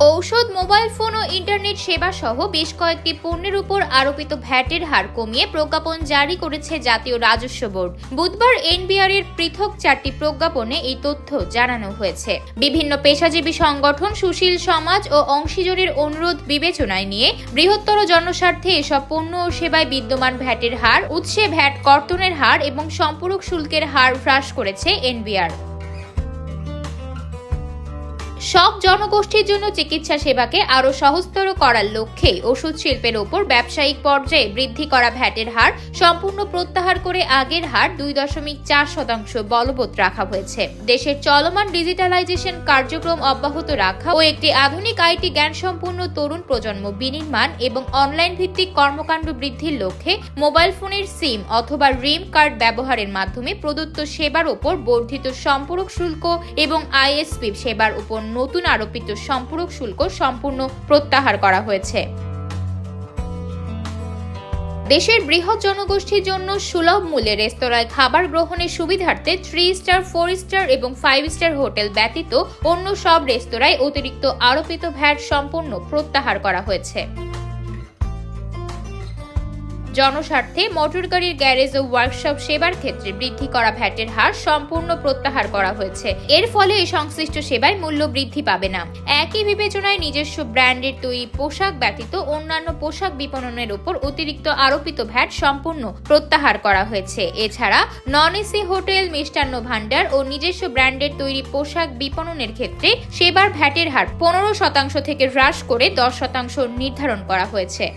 ঔষধ, mobile phone ও internet সেবা সহ বেশ কয়েকটি পণ্যের উপর আরোপিত ভ্যাটের হার কমিয়ে প্রজ্ঞাপন জারি করেছে জাতীয় রাজস্ব বোর্ড। বুধবার এনবিআর এর পৃথক 4টি প্রজ্ঞাপনে এই তথ্য জানানো হয়েছে। বিভিন্ন পেশাজীবী সংগঠন, সুশীল সমাজ ও অংশীজনের অনুরোধ বিবেচনায় নিয়ে বৃহত্তর জনস্বার্থে এসব পণ্য ও সেবায় বিদ্যমান ভ্যাটের হার, উৎসে ভ্যাট কর্তনের হার এবং সম্পূরক শুল্কের হার হ্রাস করেছে এনবিআর। সব জনগোষ্ঠীর জন্য চিকিৎসা সেবাকে আরও সহজতর করার লক্ষ্যে ওষুধ শিল্পের ওপর ব্যবসায়িক পর্যায়ে বৃদ্ধি করা ভ্যাটের হার সম্পূর্ণ প্রত্যাহার করে আগের হার 2.4% বলবৎ রাখা হয়েছে। দেশের চলমান ডিজিটালাইজেশন কার্যক্রম অব্যাহত রাখা ও একটি আধুনিক আইটি জ্ঞানসম্পন্ন তরুণ প্রজন্ম বিনির্মাণ এবং অনলাইন ভিত্তিক কর্মকাণ্ড বৃদ্ধির লক্ষ্যে মোবাইল ফোনের সিম অথবা রিম কার্ড ব্যবহারের মাধ্যমে প্রদত্ত সেবার ওপর বর্ধিত সম্পূরক শুল্ক এবং আইএসপি সেবার উপর নতুন আরোপিত সম্পূরক শুল্ক সম্পূর্ণ প্রত্যাহার করা হয়েছে। দেশের বৃহৎ জনগোষ্ঠীর জন্য সুলভ মূল্যে রেস্তোরাঁয় খাবার গ্রহণের সুবিধার্থে 3 স্টার, 4 স্টার এবং 5 স্টার হোটেল ব্যতীত অন্য সব রেস্তোরাঁয় অতিরিক্ত আরোপিত ভ্যাট সম্পূর্ণ প্রত্যাহার করা হয়েছে। জনস্বার্থে মোটর গাড়ির গ্যারেজ ও ওয়ার্কশপ সেবার ক্ষেত্রে বৃদ্ধি করা ভ্যাটের হার সম্পূর্ণ প্রত্যাহার করা হয়েছে। এর ফলে এই সংশ্লিষ্ট সেবায় মূল্য বৃদ্ধি পাবে না। একই বিবেচনায় নিজস্ব ব্র্যান্ডের তৈরি পোশাক ব্যতীত অন্যান্য পোশাক বিপণনের উপর অতিরিক্ত আরোপিত ভ্যাট সম্পূর্ণ প্রত্যাহার করা হয়েছে। এছাড়া non AC hotel, Mishtanna Bhandar ও নিজস্ব ব্র্যান্ডের তৈরি পোশাক বিপণনের ক্ষেত্রে সেবার ভ্যাটের হার 15% থেকে হ্রাস করে 10% নির্ধারণ করা হয়েছে।